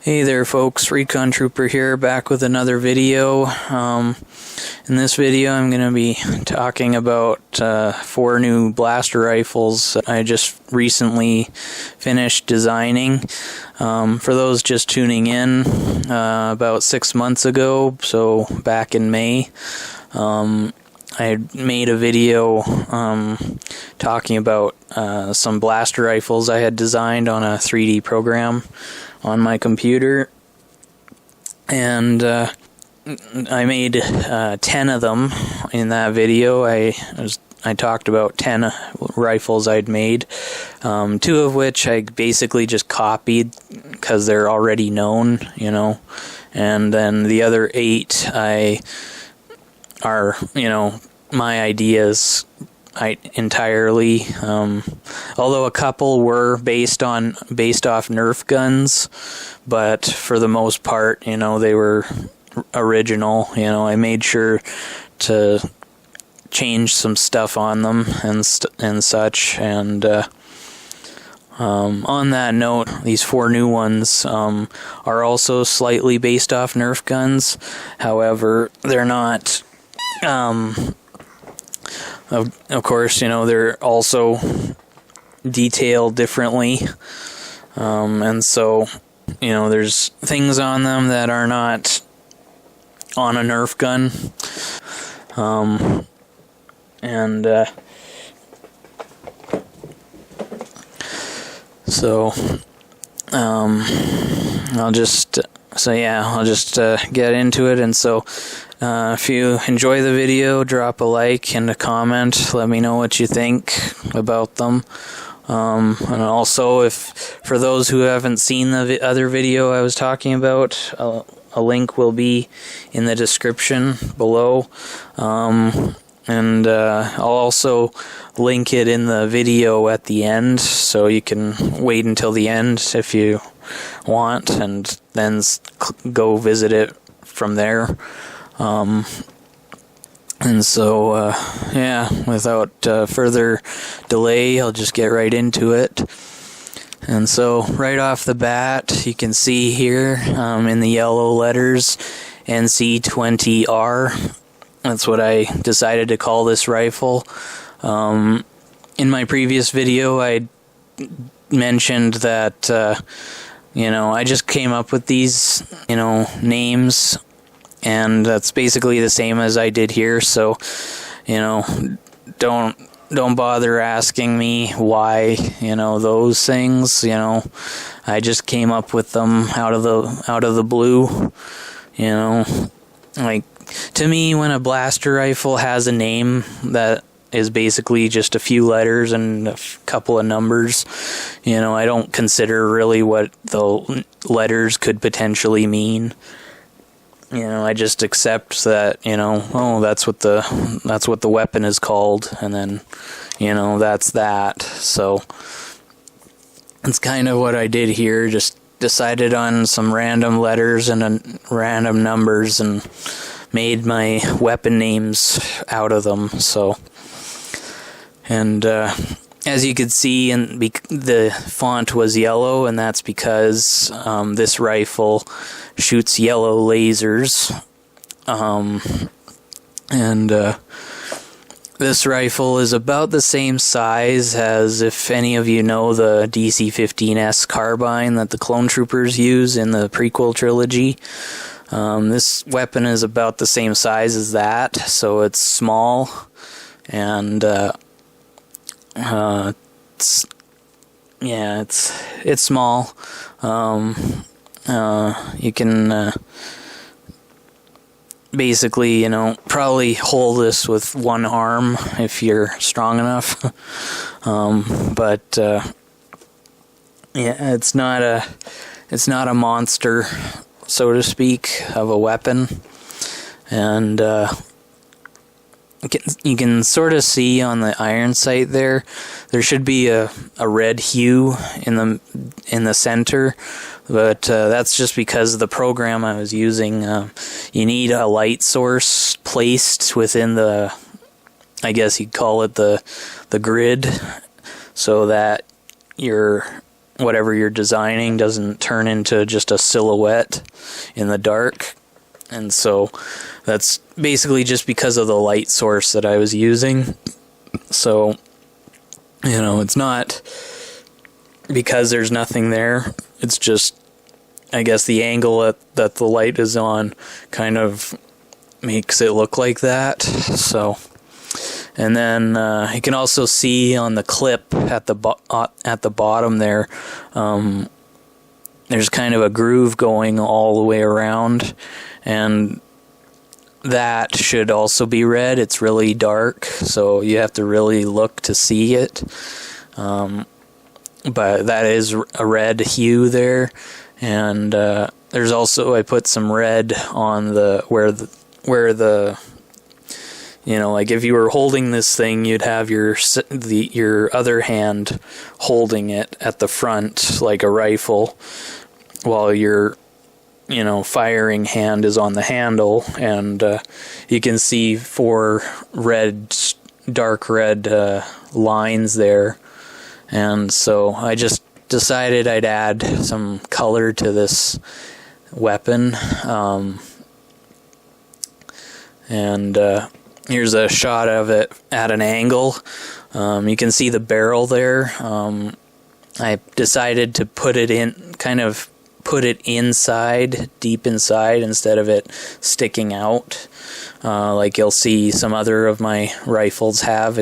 Hey there folks, Recon Trooper here, back with another video. In this video I'm going to be talking about 4 new blaster rifles I just recently finished designing. For those just tuning in, about 6 months ago, so back in May, I made a video talking about some blaster rifles I had designed on a 3D program on my computer, and I made 10 of them in that video. I talked about 10 rifles I'd made, 2 of which I basically just copied because they're already known, you know, and then the other 8 are, you know, my ideas entirely, although a couple were based off Nerf guns, but for the most part, you know, they were original. You know, I made sure to change some stuff on them and such, and on that note, these 4 new ones are also slightly based off Nerf guns. However, they're not of course, you know, they're also detailed differently, and so, you know, there's things on them that are not on a Nerf gun, so I'll just get into it. And so if you enjoy the video, drop a like and a comment. Let me know what you think about them. And also, if for those who haven't seen the other video I was talking about, a link will be in the description below. And I'll also link it in the video at the end, so you can wait until the end if you want, and then go visit it from there. And so, yeah, without further delay, I'll just get right into it. And so, right off the bat, you can see here in the yellow letters, NC20R. That's what I decided to call this rifle. In my previous video, I mentioned that, you know, I just came up with these, you know, names, and that's basically the same as I did here. So, you know, don't bother asking me why, you know, those things. You know, I just came up with them out of the blue. You know, like, to me, when a blaster rifle has a name that is basically just a few letters and a couple of numbers, you know, I don't consider really what the letters could potentially mean. You know, I just accept that, you know, oh, that's what the weapon is called, and then, you know, that's that. So it's kind of what I did here. Just decided on some random letters and random numbers and made my weapon names out of them. So, and as you could see, the font was yellow, and that's because this rifle shoots yellow lasers. This rifle is about the same size as, if any of you know, the DC-15S carbine that the Clone Troopers use in the prequel trilogy. This weapon is about the same size as that, so it's small, and it's small. You can basically, you know, probably hold this with one arm if you're strong enough. But yeah, it's not a monster, so to speak, of a weapon. And you can sort of see on the iron sight there should be a red hue in the center, but that's just because of the program I was using. You need a light source placed within the, I guess you'd call it the grid, so that your whatever you're designing doesn't turn into just a silhouette in the dark. And so that's basically just because of the light source that I was using. So, you know, it's not because there's nothing there. It's just, I guess, the angle that the light is on kind of makes it look like that. So, and then you can also see on the clip at the bottom there, there's kind of a groove going all the way around, and that should also be red. It's really dark, so you have to really look to see it. But that is a red hue there, and there's also, I put some red on where the you know, like if you were holding this thing, you'd have your other hand holding it at the front like a rifle, while your, you know, firing hand is on the handle, and you can see 4 dark red lines there. And so I just decided I'd add some color to this weapon. Here's a shot of it at an angle. You can see the barrel there. I decided to put it inside, deep inside, instead of it sticking out, like you'll see some other of my rifles have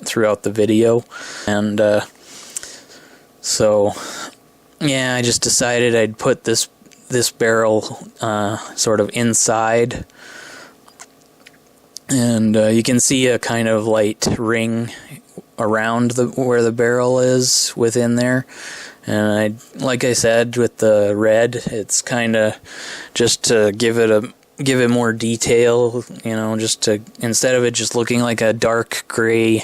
throughout the video. And so, yeah, I just decided I'd put this barrel sort of inside. And you can see a kind of light ring around where the barrel is within there. And like I said, with the red, it's kind of just to give it more detail, you know, just to, instead of it just looking like a dark gray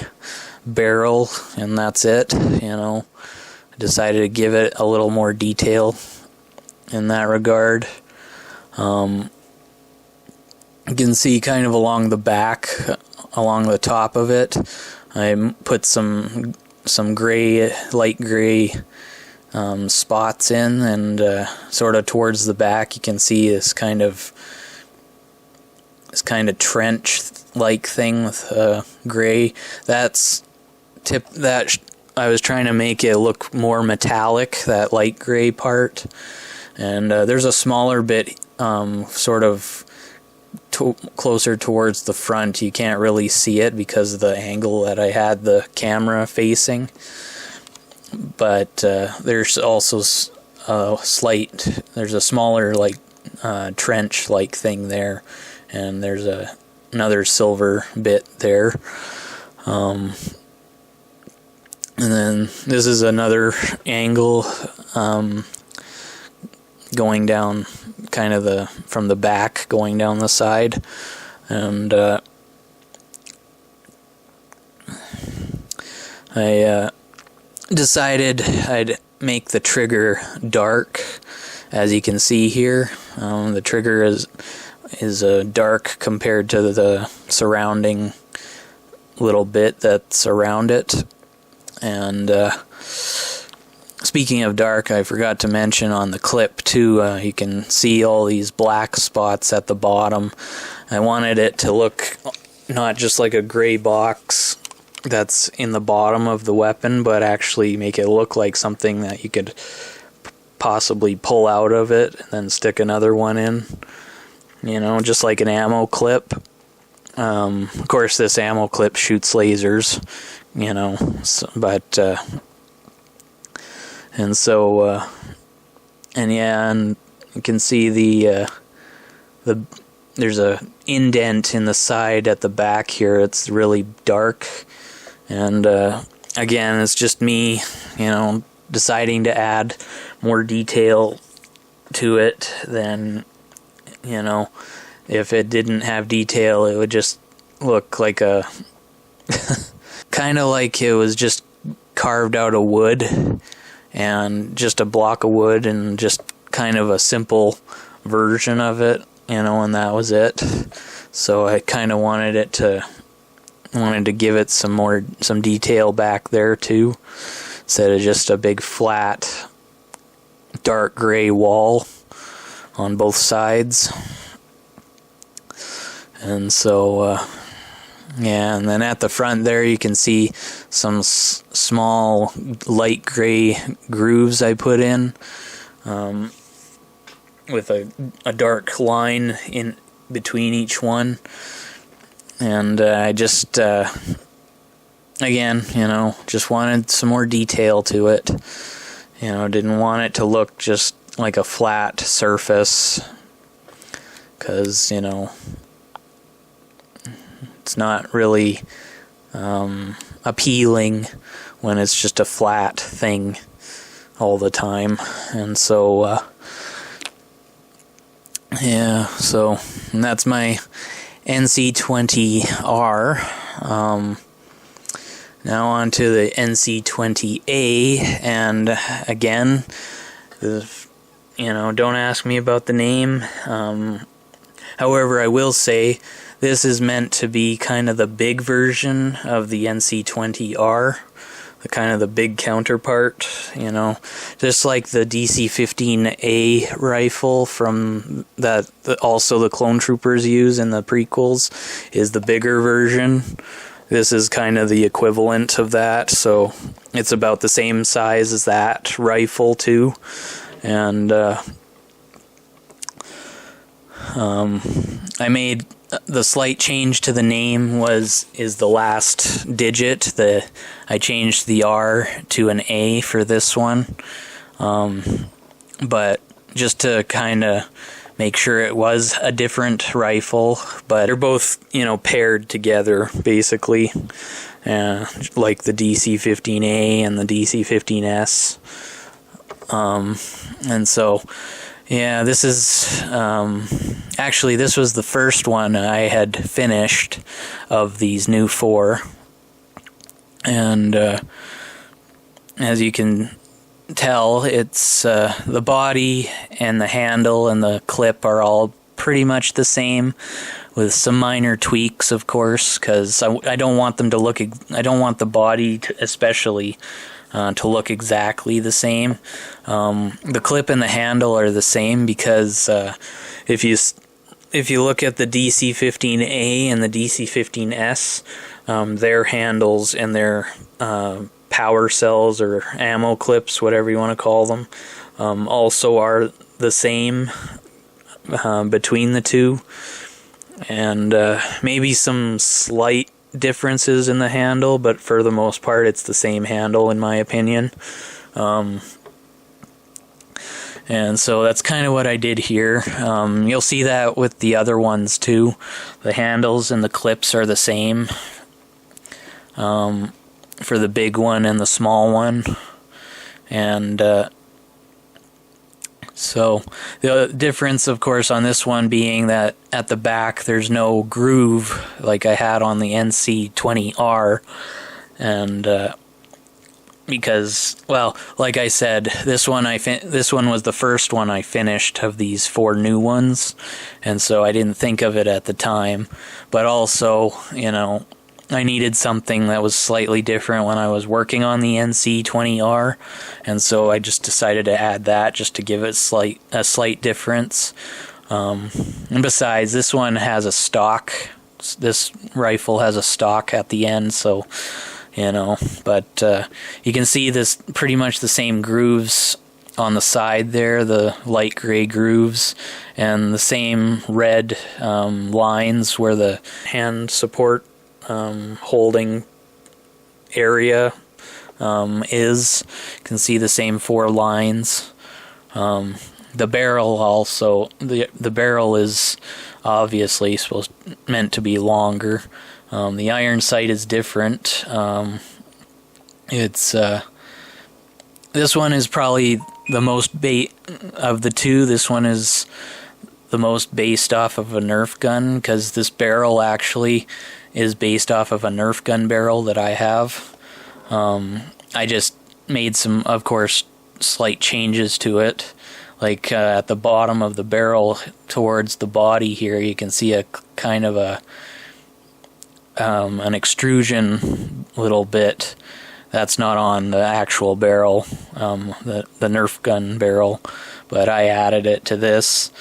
barrel and that's it, you know, I decided to give it a little more detail in that regard. You can see kind of along the back, along the top of it, I put some gray, light gray spots in, and sort of towards the back you can see this kind of trench-like thing with gray. I was trying to make it look more metallic, that light gray part. And there's a smaller bit sort of closer towards the front. You can't really see it because of the angle that I had the camera facing. But there's also there's a smaller like trench-like thing there, and there's another silver bit there. And then this is another angle going down kind of from the back going down the side, and I decided I'd make the trigger dark. As you can see here, the trigger is dark compared to the surrounding little bit that's around it. And speaking of dark, I forgot to mention on the clip too, you can see all these black spots at the bottom. I wanted it to look not just like a gray box that's in the bottom of the weapon, but actually make it look like something that you could possibly pull out of it and then stick another one in, you know, just like an ammo clip. Of course this ammo clip shoots lasers, you know, and you can see there's a indent in the side at the back here. It's really dark, and again, it's just me, you know, deciding to add more detail to it than, you know, if it didn't have detail, it would just look like a kind of like it was just carved out of wood, and just a block of wood, and just kind of a simple version of it, you know, and that was it. So I kind of wanted to give it some detail back there too. instead of just a big flat dark gray wall on both sides. And so yeah, and then at the front there you can see some small light gray grooves I put in, with a dark line in between each one. And I just again, just wanted some more detail to it. Didn't want it to look just like a flat surface, because it's not really appealing when it's just a flat thing all the time. And so yeah, and that's my NC20R. Now on to the NC20A, and again, don't ask me about the name. However, I will say this is meant to be kind of the big version of the NC20R, kind of the big counterpart, just like the DC-15A rifle from that also the Clone Troopers use in the prequels is the bigger version. This is kind of the equivalent of that, so it's about the same size as that rifle too. And I made the slight change to the name is the last digit. I changed the R to an A for this one, but just to kind of make sure it was a different rifle. But they're both paired together basically, like the DC-15A and the DC-15S. And so yeah, this is actually this was the first one I had finished of these new 4, and as you can tell, it's the body and the handle and the clip are all pretty much the same, with some minor tweaks, of course, because I don't want them to look. I don't want the body especially to look exactly the same. The clip and the handle are the same because if you look at the DC-15A and the DC-15S, their handles and their power cells or ammo clips, whatever you want to call them, also are the same between the two, and maybe some slight differences in the handle, but for the most part it's the same handle in my opinion. And so that's kind of what I did here. You'll see that with the other ones too. The handles and the clips are the same for the big one and the small one. And so the difference, of course, on this one being that at the back there's no groove like I had on the NC20R, and because, well, like I said, this one was the first one I finished of these 4 new ones, and so I didn't think of it at the time. But also, I needed something that was slightly different when I was working on the NC20R, and so I just decided to add that just to give it a slight difference. And besides, this one has a stock. This rifle has a stock at the end, so but you can see this pretty much the same grooves on the side there, the light gray grooves, and the same red lines where the hand support holding area is. You can see the same 4 lines. The barrel also, the barrel is obviously meant to be longer. The iron sight is different. It's this one is probably the most of the two. This one is the most based off of a Nerf gun, because this barrel actually is based off of a Nerf gun barrel that I have. I just made some, of course, slight changes to it. Like at the bottom of the barrel towards the body here, you can see a kind of an extrusion little bit that's not on the actual barrel, the Nerf gun barrel, but I added it to this.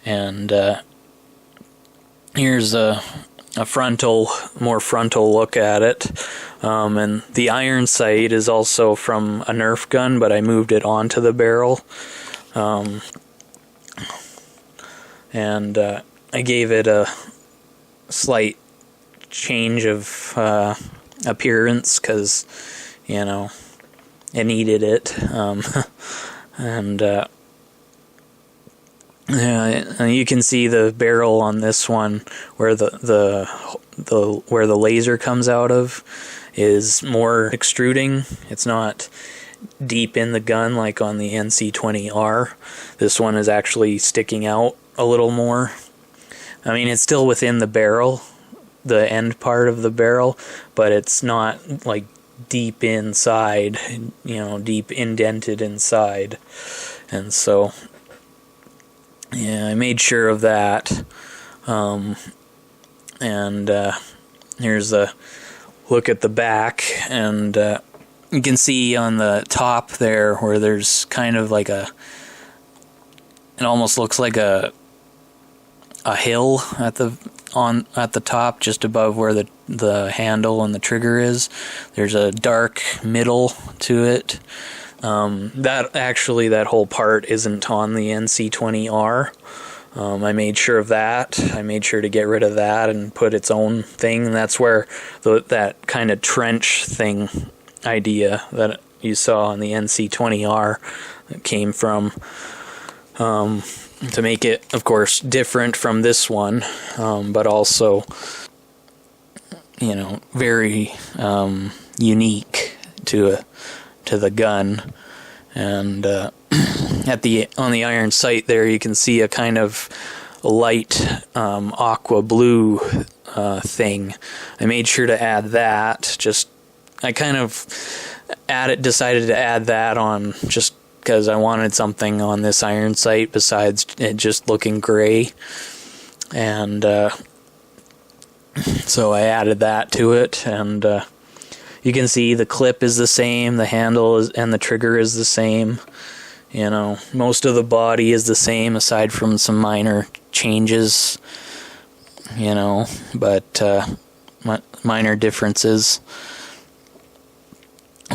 And here's a more frontal look at it. And the iron sight is also from a Nerf gun, but I moved it onto the barrel. And I gave it a slight change of appearance because, you know, it needed it. And yeah, you can see the barrel on this one where where the laser comes out of is more extruding. It's not deep in the gun like on the NC20R. This one is actually sticking out a little more. I mean, it's still within the barrel, the end part of the barrel, but it's not like deep inside, you know, deep indented inside. And so, yeah, I made sure of that. Here's a look at the back, and you can see on the top there where there's kind of like it almost looks like a hill at the top, just above where the handle and the trigger is. There's a dark middle to it. That whole part isn't on the NC20R. I made sure of that. I made sure to get rid of that and put its own thing. And that's where that kind of trench thing idea that you saw on the NC20R came from. To make it, of course, different from this one, but also, you know, very unique to the gun. And on the iron sight there, you can see a kind of light aqua blue thing. I made sure to add that. I kind of decided to add that on just because I wanted something on this iron sight besides it just looking gray. And so I added that to it, and you can see the clip is the same, the handle and the trigger is the same. You know, most of the body is the same aside from some minor changes, you know, but minor differences.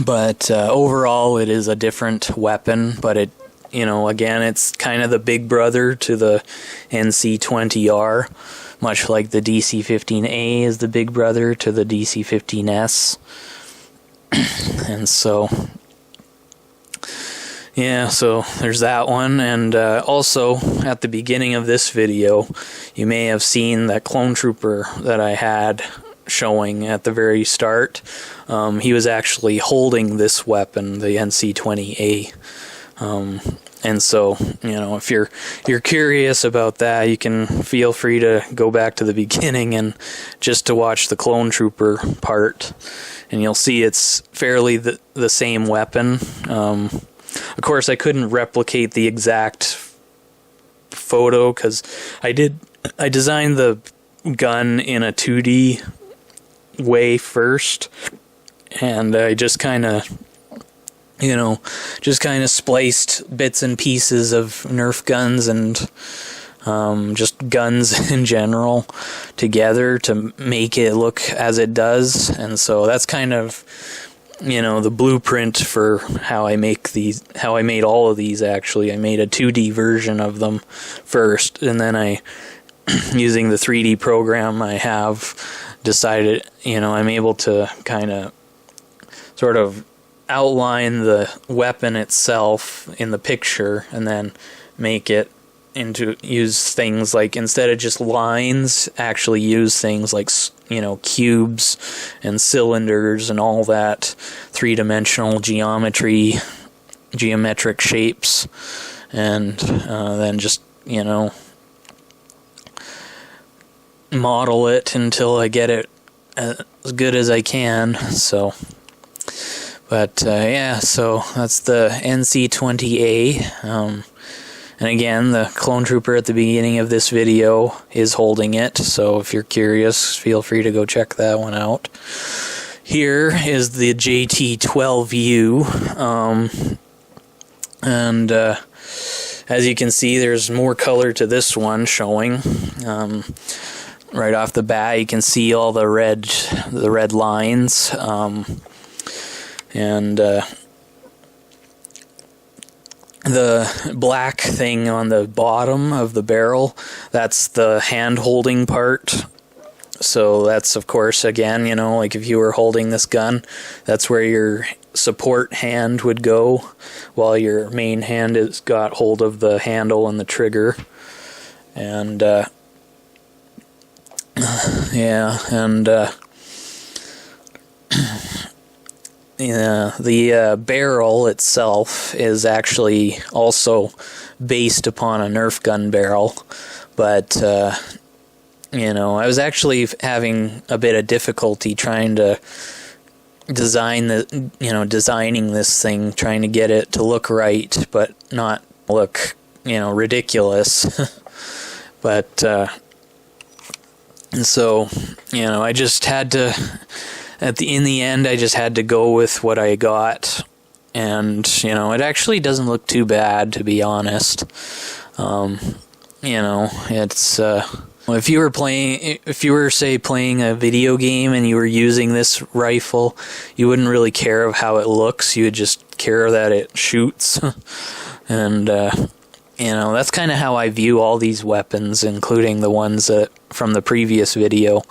But overall, it is a different weapon, but it, you know, again, it's kind of the big brother to the NC20R, much like the DC-15A is the big brother to the DC-15S. And so, yeah, so there's that one. And also, at the beginning of this video, you may have seen that clone trooper that I had showing at the very start. He was actually holding this weapon, the NC20A. And so, you know, if you're curious about that, you can feel free to go back to the beginning and just to watch the clone trooper part, and you'll see it's fairly the same weapon. Of course, I couldn't replicate the exact photo because I designed the gun in a 2D way first, and I just kind of, you know, spliced bits and pieces of Nerf guns and just guns in general together to make it look as it does. And so that's kind of, you know, the blueprint for how I made all of these. Actually, I made a 2D version of them first, and then I using the 3D program I have decided, you know, I'm able to kind of sort of outline the weapon itself in the picture and then make it use things like, instead of just lines, actually use things like, you know, cubes and cylinders and all that three-dimensional geometric shapes, and then just, you know, model it until I get it as good as I can. So, but yeah, so that's the NC20A. And again, the clone trooper at the beginning of this video is holding it, so if you're curious, feel free to go check that one out. Here is the JT12U, and as you can see, there's more color to this one showing. Right off the bat, you can see all the red lines, and the black thing on the bottom of the barrel, that's the hand holding part. So that's, of course, again, you know, like if you were holding this gun, that's where your support hand would go, while your main hand has got hold of the handle and the trigger. And yeah, and yeah, the barrel itself is actually also based upon a Nerf gun barrel, but you know, I was actually having a bit of difficulty trying to designing this thing, trying to get it to look right, but not look, you know, ridiculous. But so, you know, I just had to, in the end, I just had to go with what I got, and you know, it actually doesn't look too bad, to be honest. You know, it's if you were say playing a video game and you were using this rifle, you wouldn't really care of how it looks. You would just care that it shoots. And you know, that's kind of how I view all these weapons, including the ones that from the previous video.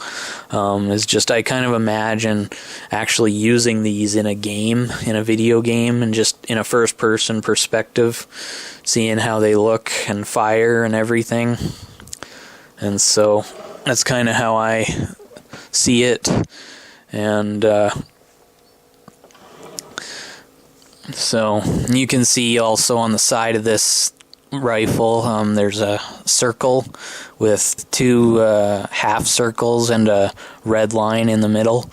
Is just I kind of imagine actually using these in a game, in a video game, and just in a first-person perspective, seeing how they look and fire and everything. And so that's kind of how I see it. And so you can see also on the side of this rifle, there's a circle with two half circles and a red line in the middle.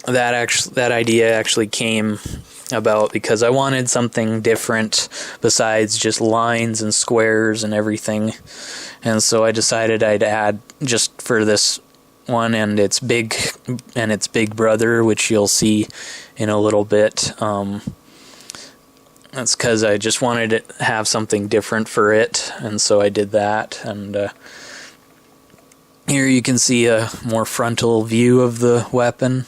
That idea actually came about because I wanted something different besides just lines and squares and everything, and so I decided I'd add, just for this one and its big brother, which you'll see in a little bit. That's because I just wanted to have something different for it, and so I did that. And here you can see a more frontal view of the weapon.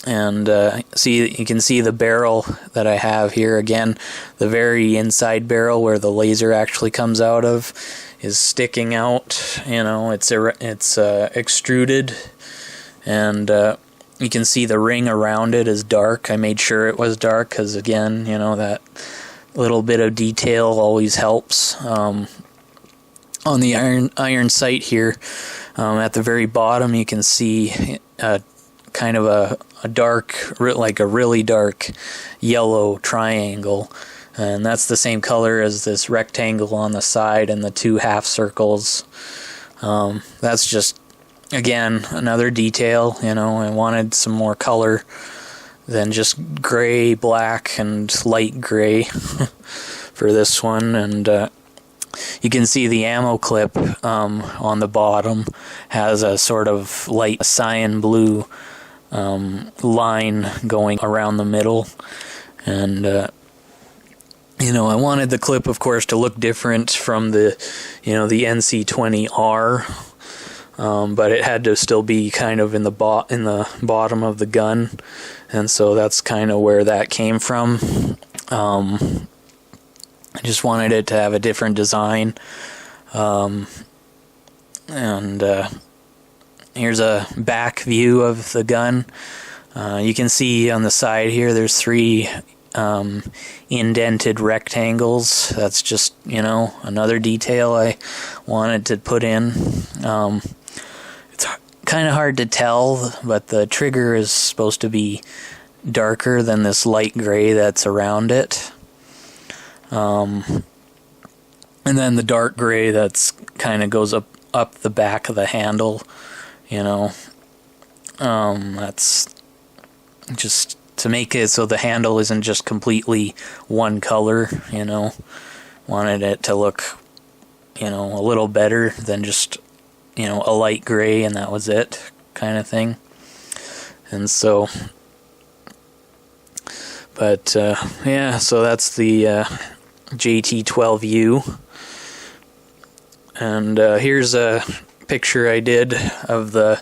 And you can see the barrel that I have here. Again, the very inside barrel where the laser actually comes out of is sticking out. You know, it's extruded, and you can see the ring around it is dark. I made sure it was dark because, again, you know, that little bit of detail always helps. On the iron sight here, at the very bottom, you can see kind of a dark, like a really dark yellow triangle, and that's the same color as this rectangle on the side and the two half circles. That's just, again, another detail. You know, I wanted some more color than just gray, black, and light gray for this one. And you can see the ammo clip on the bottom has a sort of light cyan blue line going around the middle. And you know, I wanted the clip, of course, to look different from the, you know, the NC20R, but it had to still be kind of in the bottom of the gun, and so that's kind of where that came from. I just wanted it to have a different design. And here's a back view of the gun. You can see on the side here there's three indented rectangles. That's just, you know, another detail I wanted to put in. It's kind of hard to tell, but the trigger is supposed to be darker than this light gray that's around it. And then the dark gray that's kind of goes up the back of the handle, you know. That's just to make it so the handle isn't just completely one color, you know. Wanted it to look, you know, a little better than just, you know, a light gray and that was it. kind of thing. And so, but yeah, so that's the JT12U. And here's a picture I did of the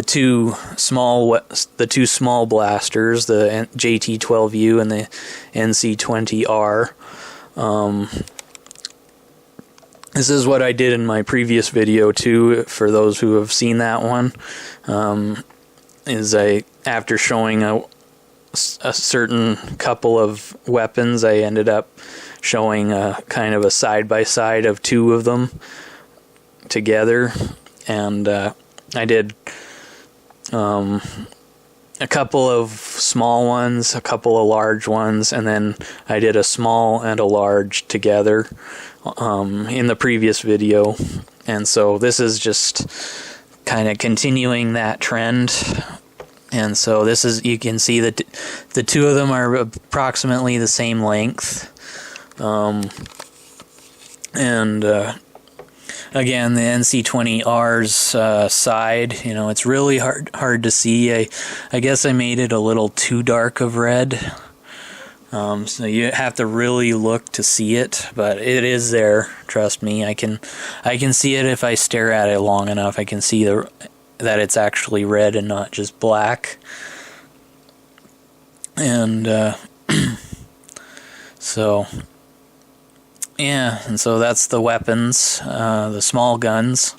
two small blasters, the JT12U and the NC20R. This is what I did in my previous video too, for those who have seen that one. After showing a certain couple of weapons, I ended up showing a kind of a side-by-side of two of them together. And I did a couple of small ones, a couple of large ones, and then I did a small and a large together in the previous video. And so this is just kind of continuing that trend. And so this is, you can see that the two of them are approximately the same length. Again, the NC20R's side, you know, it's really hard to see. I guess I made it a little too dark of red. So you have to really look to see it, but it is there. Trust me, I can see it if I stare at it long enough. I can see that it's actually red and not just black. And so yeah, and so that's the weapons, the small guns.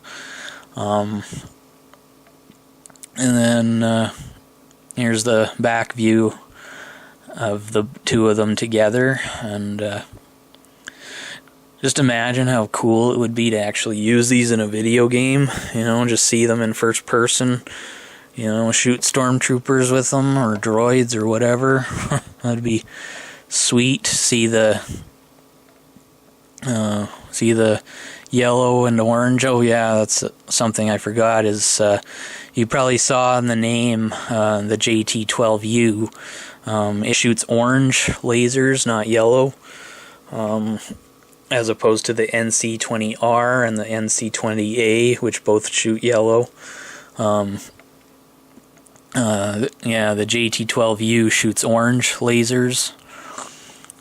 And then here's the back view of the two of them together. And just imagine how cool it would be to actually use these in a video game, you know, just see them in first person, you know, shoot stormtroopers with them or droids or whatever. That'd be sweet. See the yellow and orange. Oh yeah, that's something I forgot, is you probably saw in the name, the JT12U. It shoots orange lasers, not yellow, as opposed to the NC20R and the NC20A, which both shoot yellow. Yeah, the JT12U shoots orange lasers.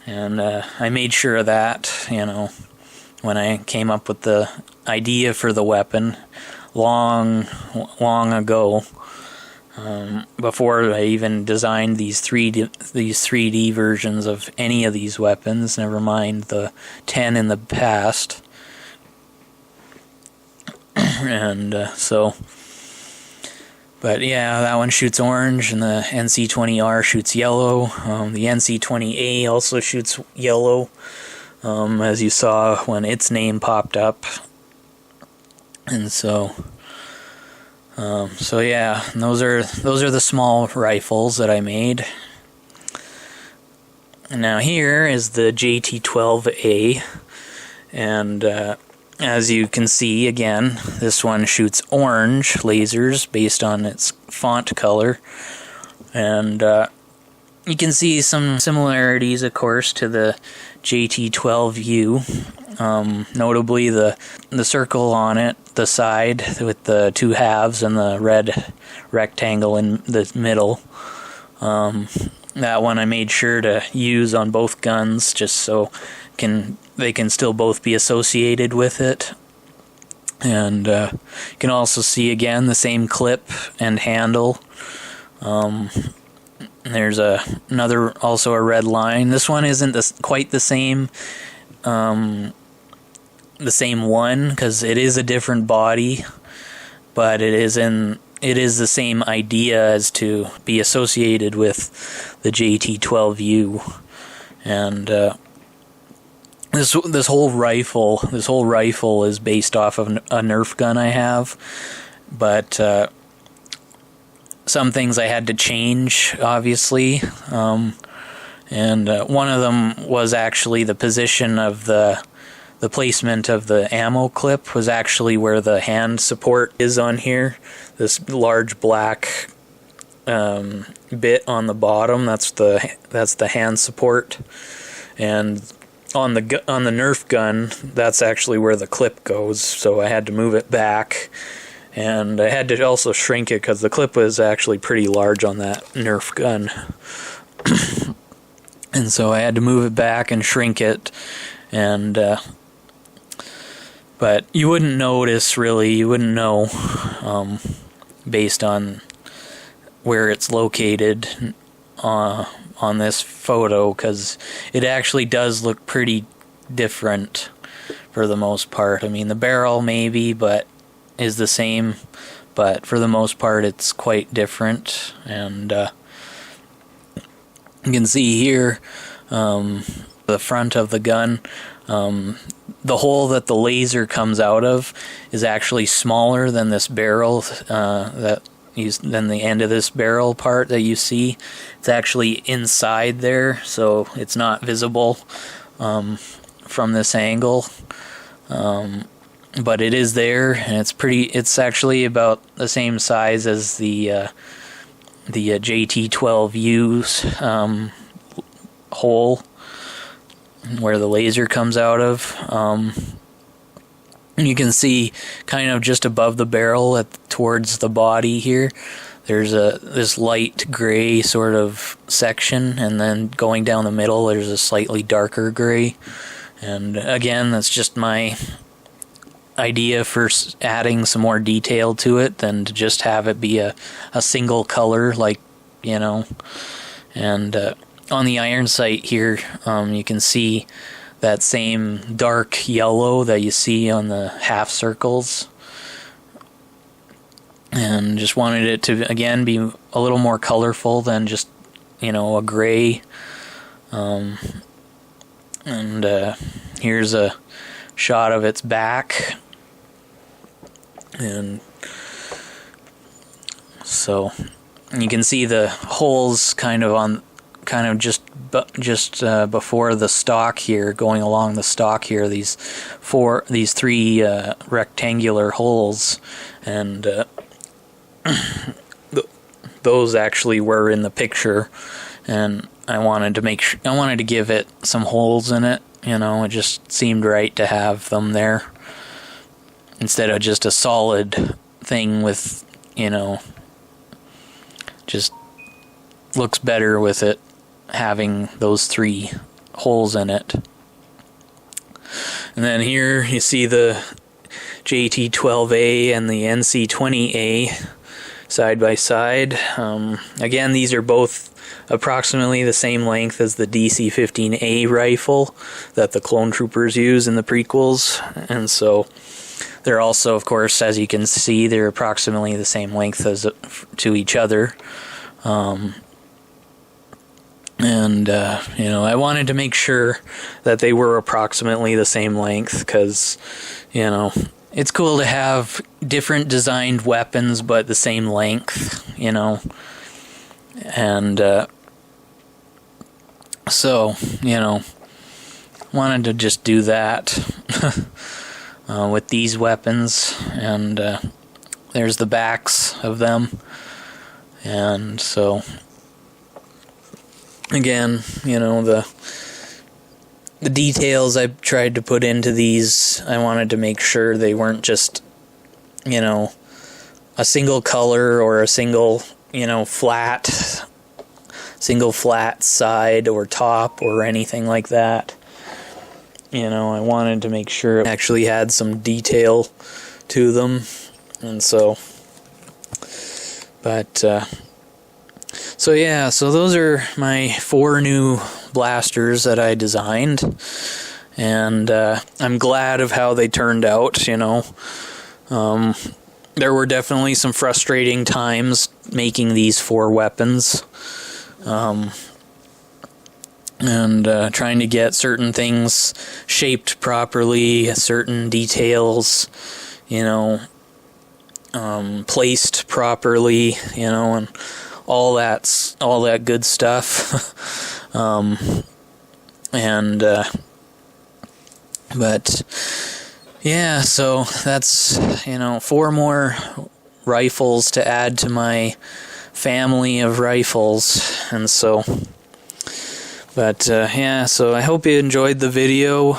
And I made sure of that, you know, when I came up with the idea for the weapon long ago, before I even designed these 3D versions of any of these weapons, never mind the 10 in the past. And so, but yeah, that one shoots orange, and the NC20R shoots yellow. The NC20A also shoots yellow, as you saw when its name popped up. And so, yeah, and those are the small rifles that I made. And now here is the JT12A, and as you can see, again, this one shoots orange lasers based on its font color. And you can see some similarities, of course, to the JT12U. Notably, the circle on it, the side with the two halves and the red rectangle in the middle. That one I made sure to use on both guns, just so they can still both be associated with it. And you can also see again the same clip and handle. There's also a red line. This one isn't quite the same one, because it is a different body, but it is the same idea as to be associated with the JT12U. And this whole rifle is based off of a Nerf gun I have, but some things I had to change, obviously, and one of them was actually the position of the placement of the ammo clip was actually where the hand support is on here. This large black bit on the bottom, that's the hand support, and on the Nerf gun, that's actually where the clip goes. So I had to move it back, and I had to also shrink it because the clip was actually pretty large on that Nerf gun. And so I had to move it back and shrink it, and but you wouldn't notice, really. You wouldn't know based on where it's located on this photo, because it actually does look pretty different for the most part. I mean, the barrel maybe is the same, but for the most part it's quite different. And you can see here the front of the gun, the hole that the laser comes out of is actually smaller than this barrel, than the end of this barrel part that you see. It's actually inside there, so it's not visible from this angle. But it is there, and it's actually about the same size as the JT12U's hole where the laser comes out of. You can see kind of just above the barrel towards the body here, there's this light gray sort of section, and then going down the middle there's a slightly darker gray. And again, that's just my idea for adding some more detail to it than to just have it be a single color, like, you know. And on the iron sight here, you can see that same dark yellow that you see on the half circles, and just wanted it to again be a little more colorful than just, you know, a gray. And here's a shot of its back, and so you can see the holes kind of just before the stock here, going along the stock here, these three rectangular holes, and those actually were in the picture, and I wanted to give it some holes in it. You know, it just seemed right to have them there instead of just a solid thing with, you know, just looks better with it having those three holes in it. And then here you see the JT12A and the NC20A side by side. Again, these are both approximately the same length as the DC-15A rifle that the clone troopers use in the prequels, and so they're also, of course, as you can see, they're approximately the same length to each other. And you know, I wanted to make sure that they were approximately the same length, because, you know, it's cool to have different designed weapons but the same length, you know. And so, you know, wanted to just do that with these weapons. And there's the backs of them. And so, again, you know, the details I tried to put into these, I wanted to make sure they weren't just, you know, a single color or a single, you know, single flat side or top or anything like that. You know, I wanted to make sure it actually had some detail to them. And so, but so yeah, so those are my 4 new blasters that I designed, and I'm glad of how they turned out. You know, there were definitely some frustrating times making these 4 weapons, and trying to get certain things shaped properly, certain details, you know, placed properly, you know, and all that good stuff. But yeah, so that's, you know, 4 more rifles to add to my family of rifles. And so, but yeah, so I hope you enjoyed the video.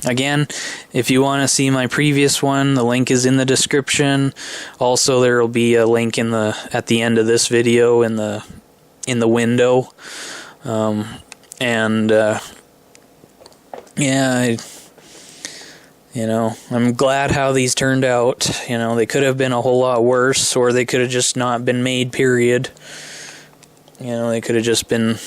Again, if you want to see my previous one, the link is in the description. Also, there will be a link at the end of this video in the window. Yeah, I'm glad how these turned out. They could have been a whole lot worse, or they could have just not been made, period. They could have just been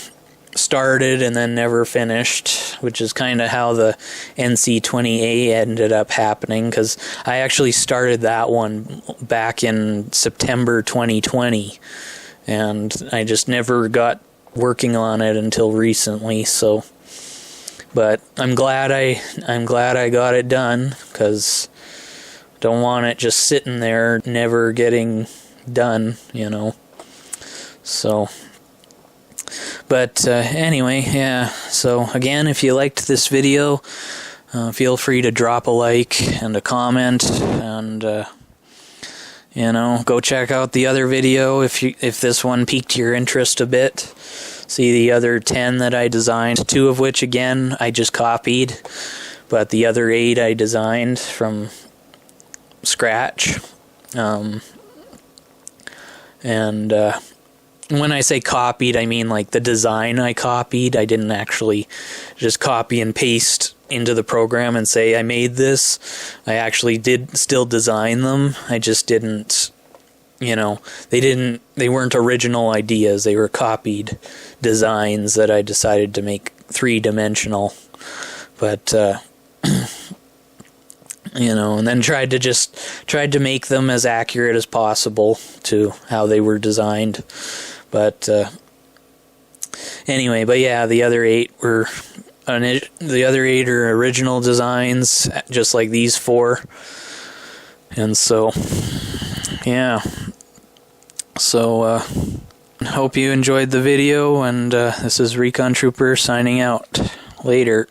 started and then never finished, which is kind of how the NC20A ended up happening, because I actually started that one back in September 2020, and I just never got working on it until recently. So, but I'm glad I got it done, because don't want it just sitting there never getting done, So, but anyway, yeah. So again, if you liked this video, feel free to drop a like and a comment, and go check out the other video if this one piqued your interest a bit. See the other 10 that I designed, 2 of which again I just copied, but the other 8 I designed from scratch. When I say copied, I mean like the design I copied. I didn't actually just copy and paste into the program and say I made this. I actually did still design them. I just didn't, they weren't original ideas. They were copied designs that I decided to make 3-dimensional. But, and then tried to make them as accurate as possible to how they were designed. But anyway, but yeah, the other 8 are original designs, just like these 4. And so, yeah. So, hope you enjoyed the video, and this is Recon Trooper signing out. Later.